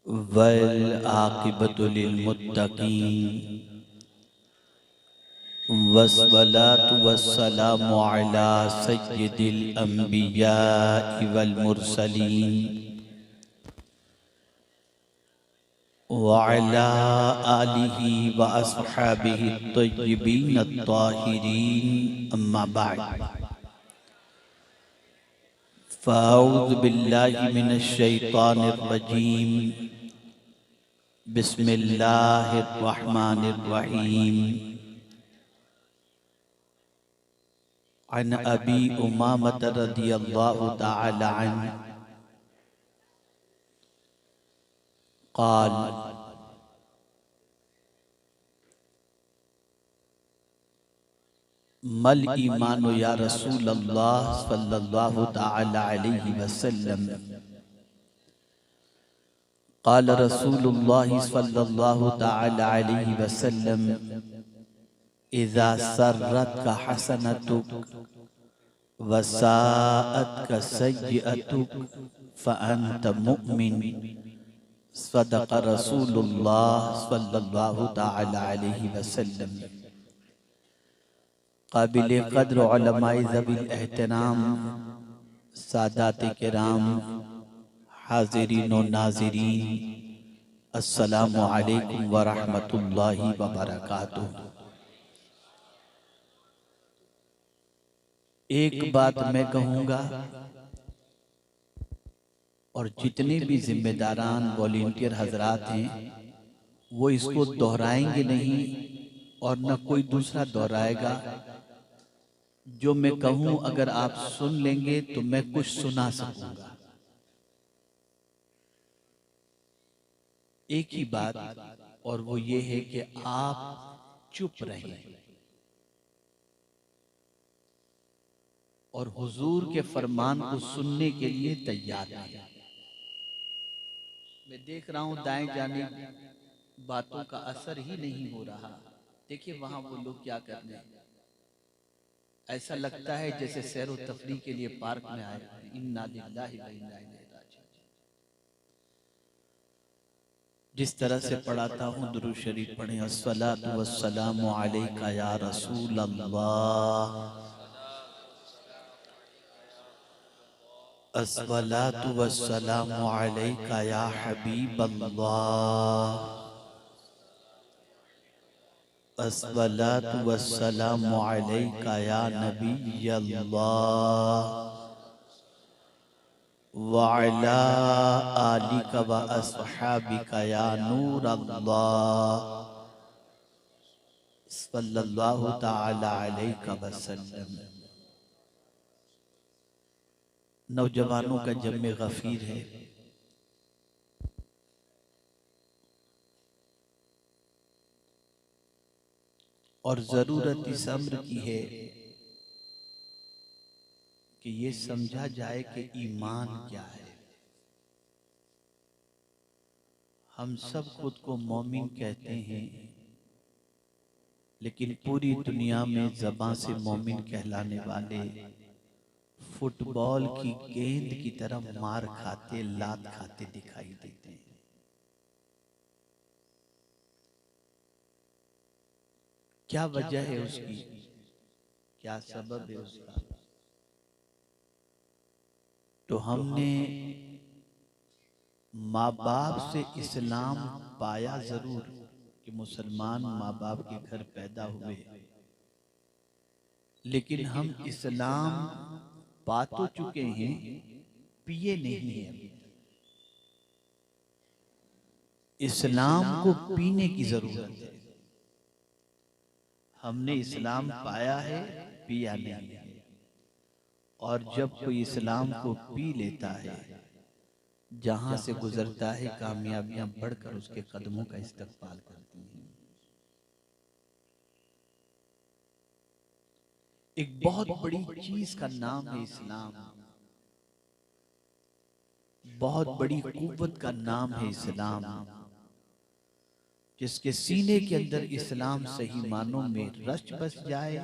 वल आक़िबतु लिलमुत्तक़ीन वस्सलातु वस्सलामु अला सय्यिदिल अंबियाइ वल मुरसलीन व अला आलिहि व अस्हाबिहि अत्तय्यिबीन अत्ताहिरीन अम्मा बअद फ़अऊज़ु बिल्लाहि मिनश शैतानिर रजीम बिस्मिल्लाहिर रहमानिर रहीम अन अबी उमामत रदियल्लाहु तआला अन्हु क़ाल मल ईमानु या रसूलल्लाह सल्लल्लाहु तआला अलैहि वसल्लम क़ाल रसूलुल्लाह सल्लल्लाहु तआला अलैहि वसल्लम इज़ा सर्रतका हसनतुक वसाअतका सय्यअतुक फ़अन्त मुमिन सदक़ रसूलुल्लाह सल्लल्लाहु तआला अलैहि वसल्लम। काबिल क़द्र उलमाए ज़वील एहतराम सादात किराम हाज़िरीन व नाज़िरीन अस्सलामु अलैकुम व रहमतुल्लाहि व बरकातुहू। एक बात मैं कहूँगा और जितने भी जिम्मेदारान वॉलंटियर हजरात हैं वो इसको दोहराएंगे नहीं और न कोई दूसरा दोहराएगा। जो मैं कहूँ अगर आप सुन लेंगे तो मैं कुछ सुना सकूंगा। एक ही बात और वो ये है कि आप चुप रहें और हुजूर के फरमान को सुनने के लिए तैयार रहें। मैं देख रहा हूं दाएं जाने बातों का असर ही नहीं हो रहा। देखिए वहां वो लोग क्या कर रहे हैं। ऐसा लगता है जैसे सैर व तफरीह के लिए पार्क में आए। इन्ना लिल्लाहि व इन्ना इलैहि राजिऊन। जिस तरह से पढ़ाता हूँ दुरूद शरीफ पढ़ें। अस्सलातु वस्सलामु अलैका या रसूल अल्लाह, अस्सलातु वस्सलामु अलैका या हबीब अल्लाह, अस्सलातु वस्सलामु अलैका या नबी अल्लाह व अला आलिका व अस्हाबिका या नूर अल्लाह सल्लल्लाहु तआला अलैहि वसल्लम। नौजवानों का जम्मे गफीर है। और जरूरत इस अम्र की है कि ये समझा जाए कि ईमान क्या है। हम सब खुद को मोमिन कहते हैं, लेकिन पूरी दुनिया में ज़बां से मोमिन कहलाने वाले फुटबॉल की गेंद की तरह मार खाते, लात खाते दिखाई देते हैं। क्या वजह है उसकी, क्या सबब है उसका? तो हमने माँ बाप से इस्लाम पाया जरूर कि मुसलमान माँ बाप के घर पैदा हुए, लेकिन हम इस्लाम पा तो चुके हैं, पिए नहीं हैं। इस्लाम को पीने की जरूरत है। हमने इस्लाम पाया है, पिया नहीं है। और जब कोई इस्लाम को पी लेता है, जहां से गुजरता है कामयाबियां बढ़कर उसके कदमों का इस्तकबाल करती हैं। एक बहुत बड़ी चीज का नाम है इस्लाम, बहुत बड़ी कुव्वत का नाम है इस्लाम। जिसके सीने के अंदर इस्लाम सही मानों में रच बस जाए,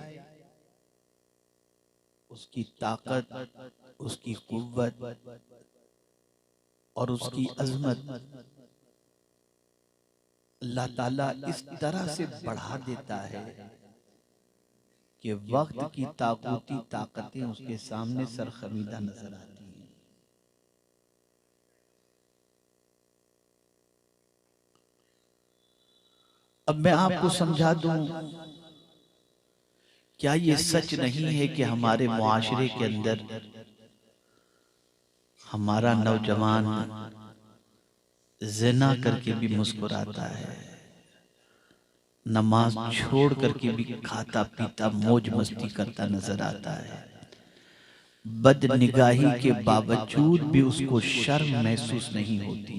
उसकी ताकत, उसकी कुव्वत और उसकी अजमत अल्लाह ताला इस तरह से बढ़ा देता है कि वक्त की ताकूती ताकतें उसके सामने सरखमीदा नजर आती हैं। अब मैं आपको समझा दूं, क्या ये सच नहीं है कि हमारे मुआशरे के अंदर हमारा नौजवान ज़िना करके भी मुस्कुराता है, नमाज छोड़ करके भी खाता पीता मौज मस्ती करता नजर आता है, बदनिगाही के बावजूद भी उसको शर्म महसूस नहीं होती,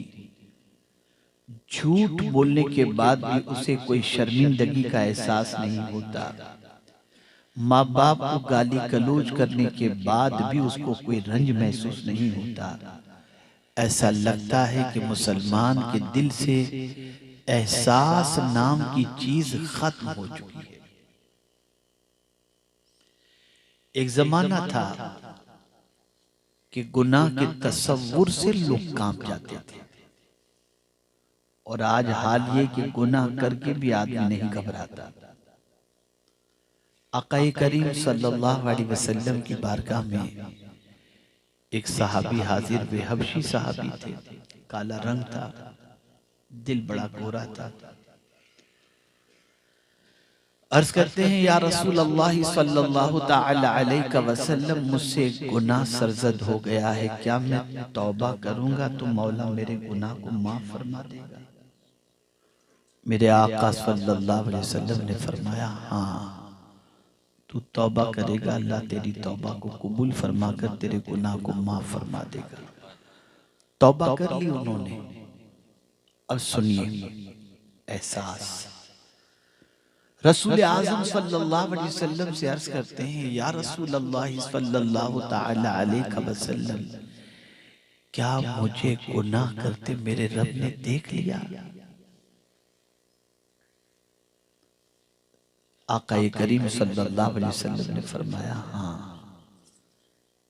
झूठ बोलने के बाद भी उसे कोई शर्मिंदगी का एहसास नहीं होता, माँ बाप को गाली गलौज करने के बाद भी उसको कोई रंज महसूस नहीं होता। ऐसा लगता है कि मुसलमान के दिल से एहसास नाम की चीज खत्म हो चुकी है। एक जमाना था कि गुनाह के तसव्वुर से लोग कांप जाते थे, और आज हाल ये कि गुनाह करके भी आदमी नहीं घबराता। आक़ाए करीम सल्लल्लाहु अलैहि वसल्लम की बारगाह में एक सहाबी हाजिर वे, हबशी सहाबी थे, काला रंग था, दिल बड़ा गोरा था। अर्ज करते हैं, या रसूल अल्लाह सल्लल्लाहु तआला अलैहि वसल्लम, मुझसे गुनाह सरजद हो गया है, क्या मैं तौबा करूंगा तो मौला मेरे गुनाह को माफ फरमा देगा? मेरे आका सल्लल्लाहु अलैहि वसल्लम ने फरमाया, हाँ तू तौबा करेगा, अल्लाह तेरी तौबा को कबूल फरमाकर तेरे गुनाह को माफ फरमा देगा। तौबा कर ली उन्होंने। अब सुनिए एहसास, रसूल आज़म सल्लल्लाहु अलैहि वसल्लम से अर्ज करते हैं, या रसूल अल्लाह सल्लल्लाहु तआला अलैहि वसल्लम, क्या मुझे गुनाह करते मेरे रब ने देख लिया? आक़ाए करीम सल्लल्लाहु अलैहि वसल्लम ने फरमाया, हाँ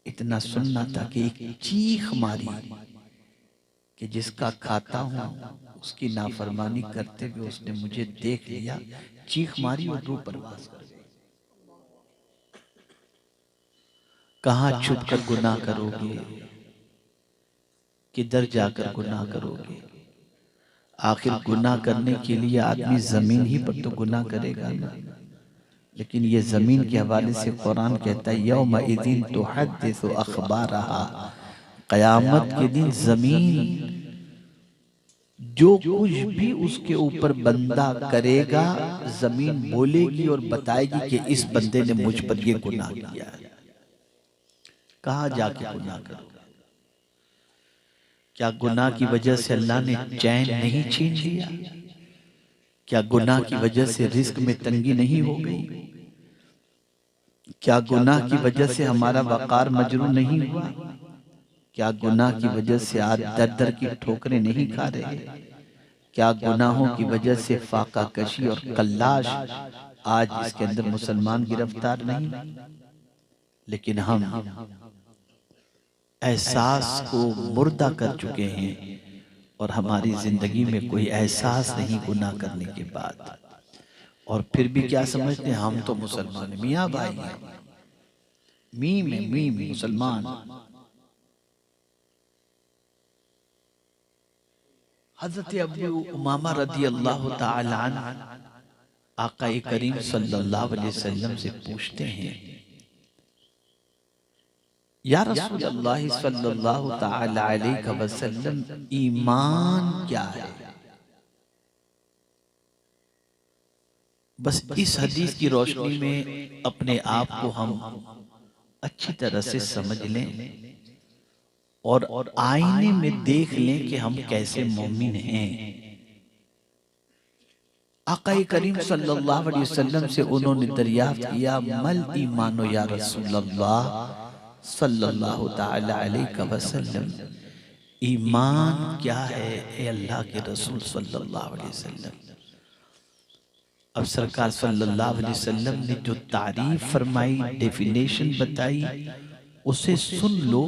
इतना सुनना था कि एक चीख मारी कि जिसका खाता हूं उसकी नाफरमानी करते हुए उसने मुझे देख लिया। चीख मारी और रूह परवास कर गई। कहां छुप कर गुनाह करोगे, किधर जाकर गुनाह करोगे? आखिर गुनाह करने के लिए आदमी जमीन ही पर तो गुनाह करेगा ना। लेकिन ये जमीन के हवाले से कुरान कहता है, यौमइज़िन तुहद्दिसु अख़बारहा, क़यामत के दिन जमीन जो कुछ भी उसके ऊपर बंदा करेगा, जमीन बोलेगी और बताएगी कि इस बंदे ने मुझ पर ये गुनाह किया है। कहां जाके गुनाह करोगे? क्या गुनाह की वजह से अल्लाह ने चैन नहीं छीन लिया? क्या गुनाह की वजह से रिस्क में तंगी नहीं हो गई? क्या गुनाह की वजह से हमारा वकार मजरू नहीं हुआ? क्या गुनाह की वजह से आज दर दर की ठोकरें नहीं खा रहे? क्या गुनाहों की वजह से फाका कशी और कल्लाश आज इसके अंदर मुसलमान गिरफ्तार नहीं? लेकिन हम एहसास को मुर्दा कर चुके हैं और हमारी जिंदगी में कोई एहसास नहीं गुनाह करने के बाद। और फिर भी क्या समझते हैं, हम तो मुसलमान मियाँ भाई हैं, मी में मी मुसलमान। हजरत अबू उमामा रदी अल्लाह ताला अन्हु आक़ाए करीम सल्लल्लाहु अलैहि वसल्लम से पूछते हैं, या रसूल अल्लाह सल्लल्लाहु ताला अलैहि वसल्लम, ईमान क्या है? बस इस हदीस की रोशनी में अपने आप को हम अच्छी तरह से समझ लें और आईने में देख लें कि हम कैसे मोमिन हैं। आक़ाए करीम सल्लल्लाहु अलैहि वसल्लम से उन्होंने दरियाफ्त किया, मल ईमानो या रसूल अल्लाह सल्लल्लाहु ताला अलैहि वसल्लम, ईमान क्या है ए अल्लाह के रसूल सल्लल्लाहु अलैहि वसल्लम? अब सरकार सल्लल्लाहु अलैहि वसल्लम ने जो तारीफ फरमाई, डेफिनेशन बताई, उसे सुन लो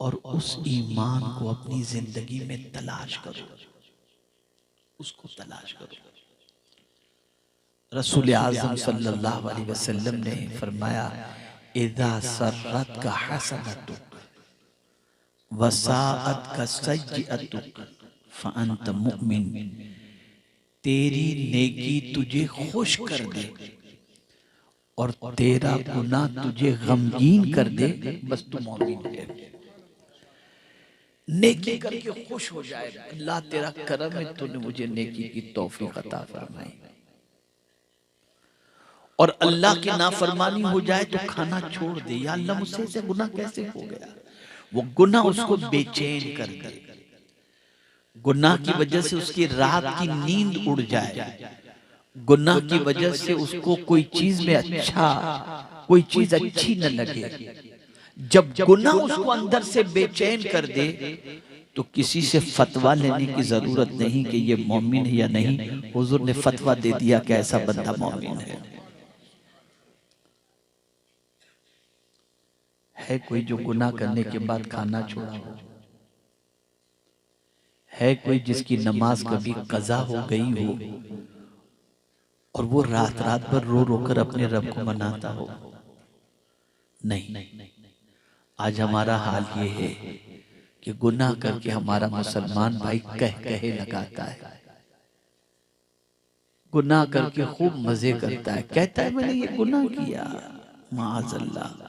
और उस ईमान को अपनी जिंदगी में तलाश करो। उसको तलाश करो। रसूल आज़म सल्लल्लाहु अलैहि वसल्लम ने फरमाया, इज़ा सर्रत का हसनतुक वसाअत का सय्यतुक फअंत मुमिन। तेरी नेकी तुझे खुश कर दे और तेरा गुनाह तुझे गमगीन कर दे, बस तू मोमिन है। नेकी करके खुश हो जाए, अल्लाह तेरा करम है, तूने मुझे नेकी की तौफीक अता फरमाई। और अल्लाह की नाफरमानी हो जाए तो खाना छोड़ दे, या अल्लाह मुझसे ऐसे गुनाह कैसे हो गया। वो गुनाह उसको बेचैन कर दे, गुनाह की वजह से उसकी रात की नींद उड़ जाए, गुनाह की वजह से उसको कोई चीज में कोई चीज अच्छी न लगे। जब गुनाह उसको अंदर से बेचैन कर दे तो किसी से फतवा लेने की जरूरत नहीं कि ये मोमिन है या नहीं। हुजूर ने फतवा दे दिया कि ऐसा बंदा मोमिन है कोई जो गुनाह करने के बाद खाना छोड़ा हो, है कोई जिसकी नमाज कभी कज़ा हो गई हो और वो रात रात भर रो रो कर अपने रब को मनाता हो। नहीं, आज हमारा हाल ये है कि गुनाह करके हमारा मुसलमान भाई कहे लगाता है, गुनाह करके खूब मजे करता है, कहता है मैंने ये गुनाह किया, माअज़ल्लाह।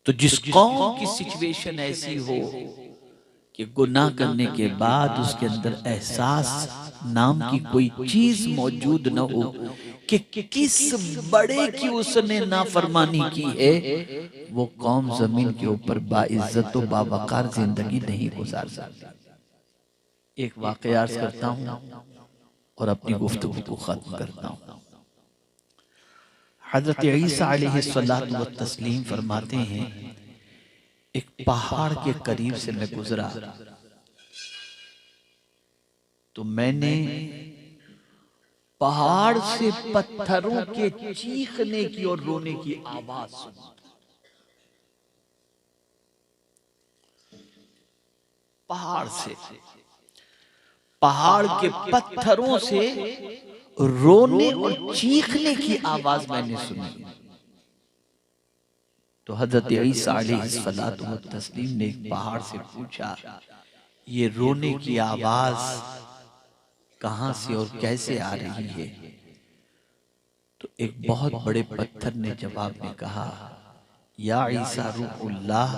तो जिस कौम की सिचुएशन ऐसी हो कि गुनाह करने के बाद उसके अंदर एहसास नाम की कोई चीज मौजूद न हो कि किस बड़े की उसने नाफरमानी की है, वो कौम जमीन के ऊपर बाइज्जत व बावकार जिंदगी नहीं गुजार सकती। एक वाक़या अर्ज करता हूं और अपनी गुफ्तगू को खत्म करता हूं। हजरत ईसा अलैहिस्सलातु व तस्लीम फरमाते हैं, एक पहाड़ के करीब से मैं गुजरा तो मैंने पहाड़ से पत्थरों के चीखने की और रोने की आवाज सुनी। पहाड़ के पत्थरों से रोने और चीखने की आवाज मैंने सुनी। तो हजरत ईसा अलैहिस्सलातु व तस्लीम ने एक पहाड़ से पूछा, ये रोने की आवाज कहां से और कैसे आ रही है। तो एक बहुत बड़े पत्थर ने जवाब में कहा, या ईसा रूहुल्लाह,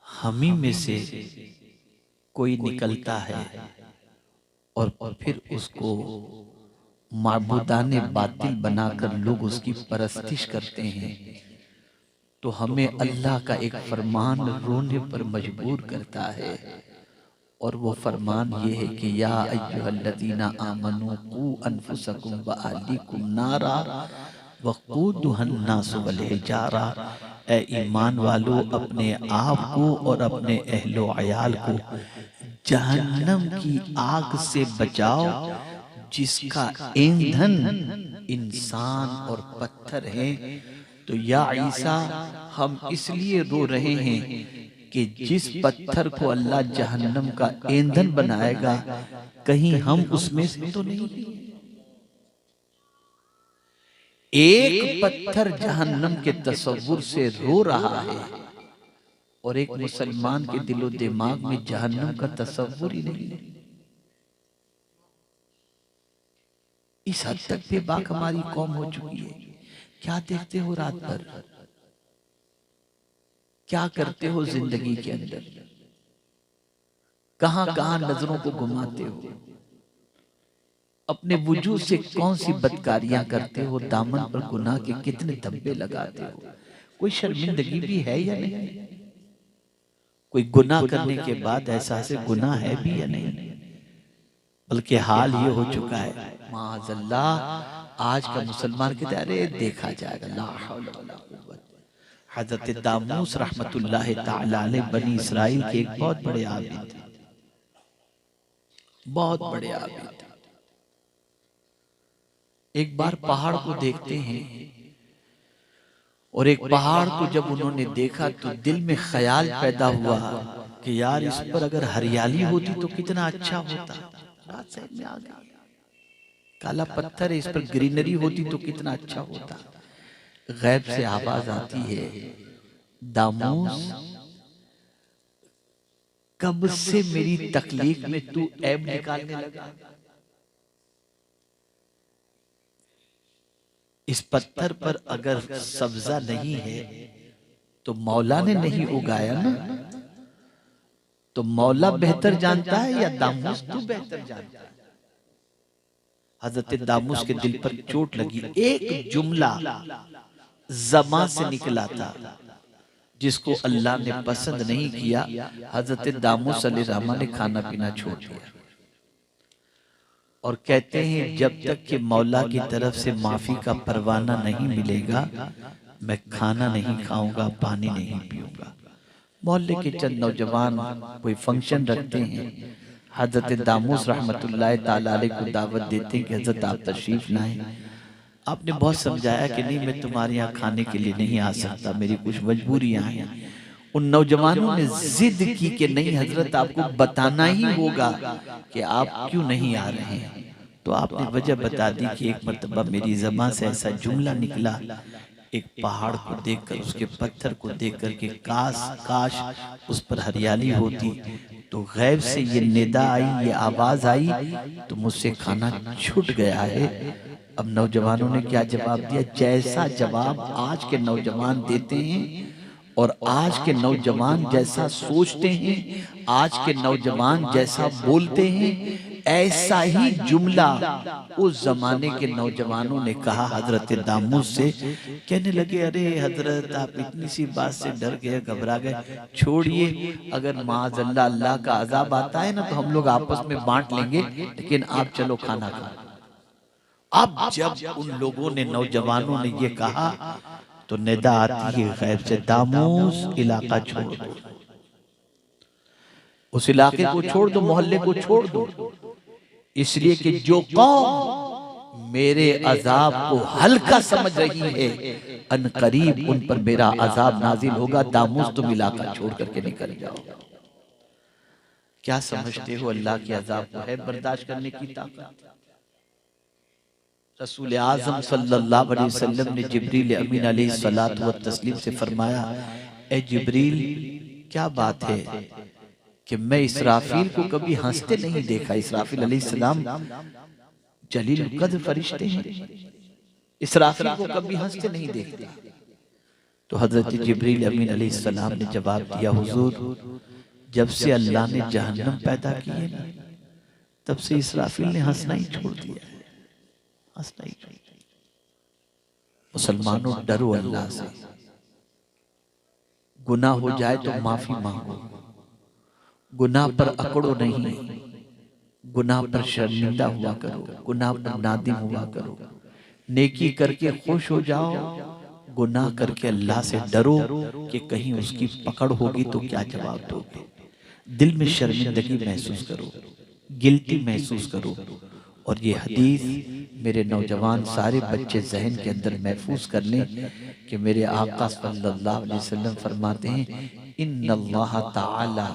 हम ही में से कोई निकलता है और फिर उसको माबूदाने बातिल बनाकर लोग उसकी परस्तिश करते हैं। तो हमें अल्लाह का एक फरमान रोने पर मजबूर करता है, और वो फरमान ये है कि या अय्युहल्लज़ीना आमनू कू अनफुसकुम व अहलीकुम नारा वक़ूदुहन नास वल हिजारा। ए ईमान वालो, अपने आप को और अपने अहलो अयाल को जहन्नम की आग से बचाओ, जिसका ईंधन इंसान और पत्थर है। तो या ईसा, हम इसलिए रो रहे हैं कि जिस पत्थर को अल्लाह जहन्नम का ईंधन बनाएगा, कहीं हम उसमें से तो नहीं। एक पत्थर जहन्नम के तसव्वुर से रो रहा है और एक मुसलमान के दिलो दिमाग में जहन्नम का तसव्वुर ही नहीं। इस हद तक बेबाक हमारी कौम हो चुकी है। क्या देखते हो रात भर, क्या करते हो जिंदगी के अंदर, कहां कहां नजरों को घुमाते हो, अपने वजूद से कौन सी बदकारियां करते हो, दामन पर गुनाह के कितने धब्बे लगाते हो। कोई शर्मिंदगी भी है या नहीं? कोई गुनाह करने के बाद एहसास गुनाह है भी या नहीं? बल्कि हाल ये हो चुका है, माअज़ल्लाह, आज का मुसलमान कहते हैं अरे देखा जाएगा, ला हौला वला कुव्वत। हजरत दामूस रहमतुल्लाह ताला अलैह बनी इसराइल के एक बहुत बड़े आबिद थे, बहुत बड़े आबिद थे। एक बार पहाड़ को देखते हैं और एक पहाड़ को जब उन्होंने देखा तो दिल में ख्याल पैदा हुआ कि यार इस पर अगर हरियाली होती तो कितना अच्छा होता। बात समझ में आ गई। काला पत्थर है, इस पर ग्रीनरी होती तो कितना अच्छा होता। गैब से आवाज आती है, दामूस कब से मेरी तकलीफ में तू ऐब निकालने लगा। इस पत्थर पर अगर सब्जा नहीं है तो मौला ने नहीं उगाया ना। तो मौला बेहतर जानता है या दामूस तू बेहतर जानता है। हजरत दामूस के दिल पर चोट लगी। एक जुमला ज़बान से निकला था जिसको अल्लाह ने पसंद नहीं किया। हजरत दामूस अलैहिस्सलाम ने खाना पीना छोड़ दिया और कहते हैं जब तक कि मौला की तरफ से माफी का परवाना नहीं मिलेगा मैं खाना नहीं खाऊंगा, पानी नहीं पीऊंगा। मोहल्ले के चंद नौजवान कोई फंक्शन रखते हैं, हजरत दामूस रहमतुल्लाह ताला अलैह को दावत देते हैं कि हजरत आप तशरीफ लाएं। आपने बहुत समझाया कि नहीं मैं तुम्हारे यहाँ खाने के लिए नहीं आ सकता, मेरी कुछ मजबूरियां हैं। उन नौजवानों ने जिद की कि नहीं हजरत आपको बताना ही होगा कि आप क्यों नहीं आ रहे हैं। तो आपने वजह बता दी कि एक मर्तबा मेरी ज़बान से ऐसा जुमला निकला, एक पहाड़ को देखकर, उसके पत्थर को देखकर कि काश काश उस पर हरियाली होती। तो गैब से ये निदा आई, ये आवाज आई, तो मुझसे खाना छूट गया है। अब नौजवानों ने क्या जवाब दिया? जैसा जवाब आज के नौजवान देते हैं और आज के नौजवान जैसा सोचते हैं, आज के नौजवान जैसा बोलते हैं, ऐसा ही जुमला उस जमाने के नौजवानों ने कहा हजरत दामूस से। कहने लगे अरे हजरत आप इतनी सी बात से डर गए, घबरा गए, छोड़िए, अगर माअज़ल्लाह अल्लाह का अजाब आता है ना तो हम लोग आपस में बांट लेंगे, लेकिन आप चलो खाना खाओ। अब जब उन लोगों ने, नौजवानों ने ये कहा तो निदा आती है गैब से, दामूस इलाका छोड़ दो, उस इलाके को छोड़ दो, मोहल्ले को छोड़ दो, इसलिए कि जो कौम मेरे अजाब को हल्का समझ रही है अनकरीब उन पर मेरा अजाब नाजिल होगा। दामूस तुम इलाका छोड़ करके निकल जाओ। क्या समझते हो अल्लाह के अजाब को है बर्दाश्त करने की ताकत? रसूल आज़म सल्लल्लाहु अलैहि वसल्लम ने जिब्रील अमीन अलैहिस्सलातु व तस्लीम से फरमाया, ए जिब्रील क्या बात है कि मैं इसराफील को कभी हंसते नहीं देखा। इसराफील अलैहिस्सलाम जलील कद्र फरिश्ते हैं, इसराफील को कभी हंसते नहीं देखता। तो हजरत जिब्रील अमीन अलैहिस्सलाम ने जवाब दिया, हुजूर जब से अल्लाह ने जहन्नम पैदा की है ना, तब से इसराफील ने हंसना ही छोड़ दिया है, हंसना ही छोड़ दिया। मुसलमानों डरो अल्लाह से, गुनाह हो जाए तो माफी मांगो, गुनाह पर अकड़ो नहीं, गुनाह पर शर्मिंदा हुआ करो, गुनाह पर नादिम हुआ करो, नेकी करके खुश हो जाओ, गुनाह करके अल्लाह से डरो कि कहीं उसकी पकड़ होगी तो क्या जवाब दोगे। दिल में शर्मिंदगी महसूस करो, गिल्टी महसूस करो। और ये हदीस मेरे नौजवान सारे बच्चे जहन के अंदर महफूज कर लें कि मेरे आका सल्लल्लाहु अलैहि वसल्लम फरमाते हैं, इन्नल्लाह ताला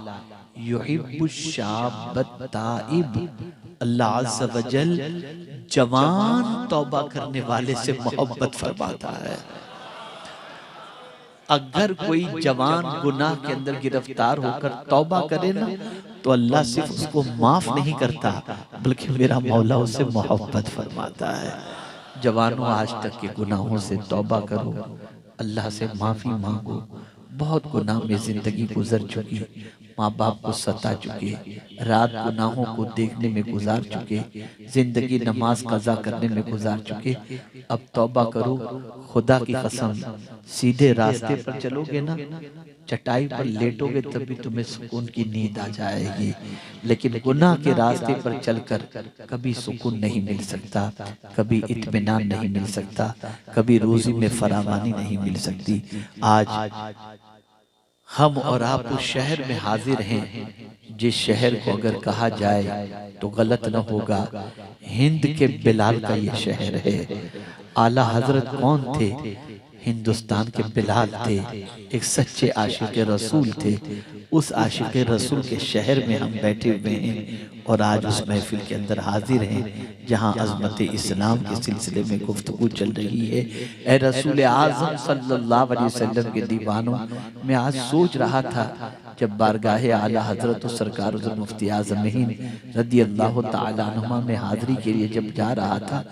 युहिब्बुश्शाब्बत ताइब, अल्लाह अज़्ज़ व जल जवान तौबा करने वाले से मोहब्बत फरमाता है। अगर कोई जवान गुनाह के अंदर गिरफ्तार होकर तौबा करे ना तो अल्लाह सिर्फ उसको माफ नहीं करता बल्कि मेरा मौला उससे मोहब्बत फरमाता है। जवानों आज तक के गुनाहों से तौबा करो, अल्लाह से माफी मांगो। बहुत गुनाह में जिंदगी गुजर चुकी, माँ बाप को सता चुके, रात गुनाहों को देखने में गुजार चुके, जिंदगी नमाज कज़ा करने में गुजार चुके। अब तौबा करो, खुदा की कसम सीधे रास्ते पर चलोगे ना, चटाई पर लेटोगे तभी तुम्हें सुकून की नींद आ जाएगी, लेकिन गुनाह के रास्ते पर चलकर कभी सुकून नहीं मिल सकता, कभी इत्मीनान नहीं मिल सकता, कभी रोजी में फरावानी नहीं मिल सकती। आज हम और आप उस शहर में हाजिर हैं जिस शहर को अगर कहा जाए तो गलत न होगा, हिंद के बिलाल का ये शहर है। आला हजरत कौन थे? हिंदुस्तान के बिलाल थे, एक सच्चे आशिक रसूल थे। उस आशिक रसूल के शहर में हम बैठे हुए हैं और आज उस महफिल के अंदर हाजिर हैं जहां अज़मत इस्लाम के सिलसिले में गुफ्तगू चल रही है। ए रसूल आज़म सल्लल्लाहु अलैहि वसल्लम के दीवानों, मैं आज सोच रहा था जब बारगाहे आला हजरत सरकार मुफ्ती आज़म रदी अल्लाह तआला अन्हुमा में हाजिरी के लिए जब जा रहा था,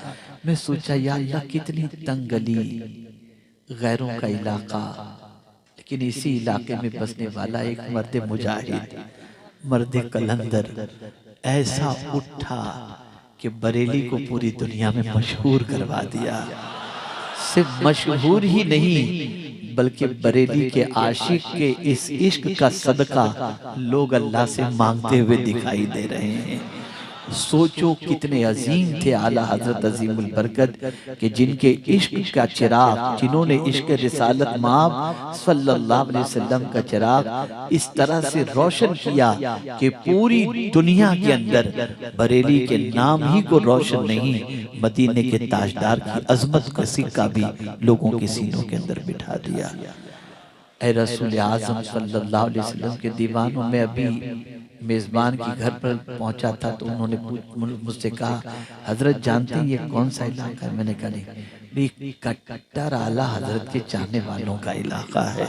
मैं सोचा या अल्लाह कितनी तंग गली, गैरों का इलाका, लेकिन इसी इलाके में बसने वाला एक मर्द मुजाहिद, मर्द कलंदर ऐसा उठा कि बरेली को पूरी दुनिया में मशहूर करवा दिया। सिर्फ मशहूर ही नहीं बल्कि बरेली के आशिक के इस इश्क का सदका लोग अल्लाह से मांगते हुए दिखाई दे रहे हैं। सोचो कितने अजीम थे आला हजरत अजीमुल बरकत कि जिनके इश्क का चिराग, जिन्होंने इश्क रिसालत माब सल्लल्लाहु अलैहि वसल्लम का चिराग इस तरह से रोशन किया कि पूरी दुनिया के अंदर बरेली के नाम ही को रोशन नहीं, मदीने के ताजदार की अजमत का सिक्का भी लोगों के सीनों के अंदर बिठा दिया। ए रसूल आज़म सल्लल्लाहु अलैहि वसल्लम के दीवानों में अभी मेज़बान के घर पर पहुंचा था तो उन्होंने मुझसे कहा, हजरत जानते हैं ये कौन सा इलाका है? मैंने कहा नहीं, कट्टर आला हजरत के चाहने वालों का इलाका है।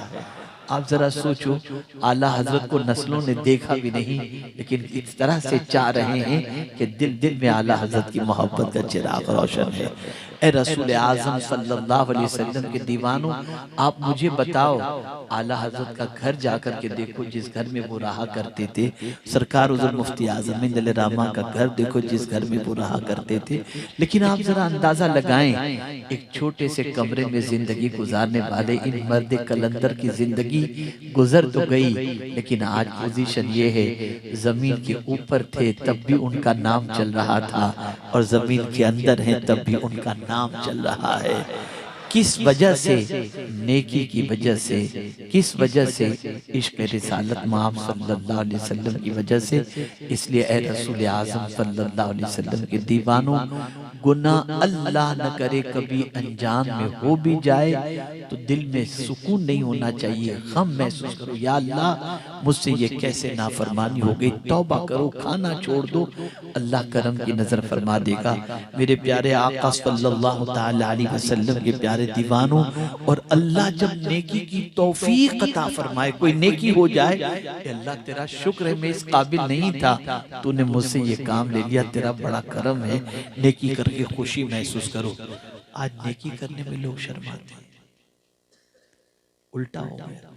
आप जरा सोचो, आला हजरत को नस्लों ने देखा भी नहीं लेकिन इस तरह से चाह रहे हैं कि दिल दिल में आला हजरत की मोहब्बत का चिराग रोशन है। ए रसूल आज़म सल्लल्लाहु अलैहि वसल्लम के दीवानों, आप मुझे बताओ, आला हजरत का घर जाकर के देखो जिस घर में वो रहा करते थे, सरकार हुज़ूर मुफ्ती आज़म रहमा का घर देखो जिस घर में वो रहा करते थे, लेकिन आप जरा अंदाजा लगाएं, एक छोटे से कमरे में जिंदगी गुजारने वाले इन मर्द कलंदर की जिंदगी गुजर तो गई, लेकिन आज पोजीशन ये है, जमीन के ऊपर थे तब भी उनका नाम चल रहा था और जमीन के अंदर है तब भी उनका नाम चल रहा है। किस वजह से? नेकी की वजह से। किस वजह से? इश्क रिसालत माब सल्लल्लाहु अलैहि वसल्लम की वजह से। इसलिए ए रसूल आज़म सल्लल्लाहु अलैहि वसल्लम के दीवानों, गुनाह अल्लाह न करे कभी अनजान में हो भी जाए तो दिल में सुकून नहीं होना चाहिए, गम महसूस करो, या अल्लाह मुझसे ये कैसे नाफरमानी हो गई, तौबा करो, खाना छोड़ दो, अल्लाह करम की नजर फरमा देगा। मेरे प्यारे आका सल्लल्लाहु ताला अलैहि वसल्लम के प्यारे दीवानों, और अल्लाह जब नेकी की तौफीक अता फरमाए, कोई नेकी हो जाए, अल्लाह तेरा शुक्र है मैं इस काबिल नहीं था, तूने मुझसे ये काम ले लिया, तेरा बड़ा करम है, नेकी करके खुशी महसूस करो। आज नेकी करने में लोग शर्माते हैं, उल्टा हो गया।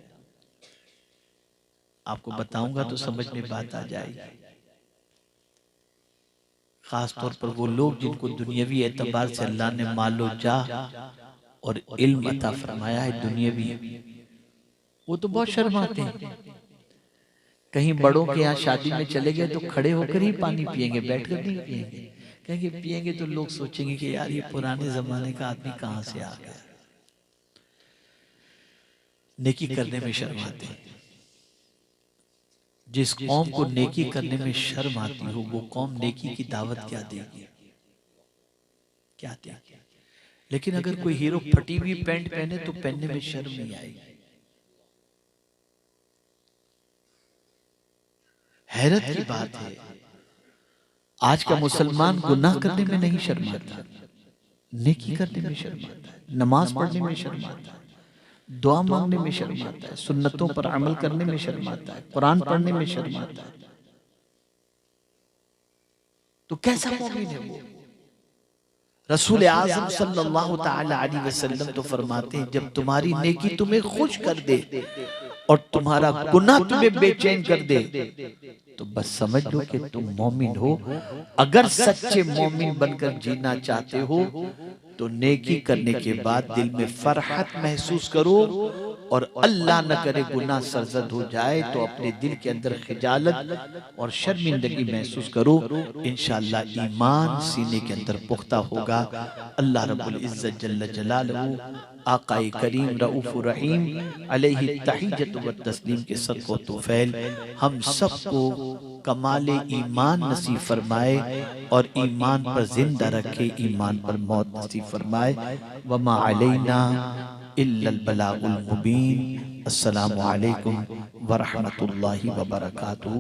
आपको बताऊंगा तो समझ में बात आ जाएगी। खास तौर पर वो लोग जिनको दुनियावी एतबार से अल्लाह ने मालो जाह और इल्म अता फरमाया है दुनियावी, वो तो बहुत शर्माते हैं। कहीं बड़ों के यहाँ शादी में चले गए तो खड़े होकर ही पानी पिएंगे, बैठकर नहीं पिएंगे, कहेंगे पिएंगे तो लोग सोचेंगे कि यार ये पुराने जमाने का आदमी कहाँ से आ गया। नेकी करने में शर्माते हैं। जिस कौम को नेकी करने में शर्म आती हो वो कौम नेकी की दावत क्या देगी, क्या देगी। लेकिन अगर कोई हीरो फटी हुई पैंट पहने तो पहनने में शर्म नहीं आएगी। हैरत की बात है, आज का मुसलमान गुनाह करने में नहीं शर्माता, नेकी करने में शर्माता है, नमाज पढ़ने में शर्माता है, दुआ मांगने में शर्माता है, सुन्नतों पर अमल करने में शर्माता है, कुरान पढ़ने में शर्माता है। तो कैसा मोमिन है वो? रसूल आज़म सल्लल्लाहु ताला अलैहि वसल्लम तो फरमाते हैं, जब तुम्हारी नेकी तुम्हें खुश कर दे और तुम्हारा गुनाह तुम्हें बेचैन कर दे तो बस समझ लो कि तुम मोमिन हो। अगर सच्चे मोमिन बनकर जीना चाहते हो तो नेकी करने के बाद दिल में फरहत महसूस करो, और अल्लाह न करे गुनाह सरजद हो जाए तो अपने दिल के अंदर खिजालत और शर्मिंदगी महसूस करो। इंशाअल्लाह ईमान सीने के अंदर पुख्ता होगा। अल्लाह रब्बुल इज्जत जल्ल जलालहू आकाए करीम रऊफ़ुर रहीम अलैहि तहिय्यतु व तस्लीम के सदक़ो तौफ़ैल हम सबको कमाले ईमान नसीब फरमाए और ईमान पर जिंदा रखे, ईमान पर मौत नसीब फरमाए। वमा अलैना इल्लल बलागुल मुबीन। अस्सलामु अलैकुम व रहमतुल्लाहि व बरकातुहू।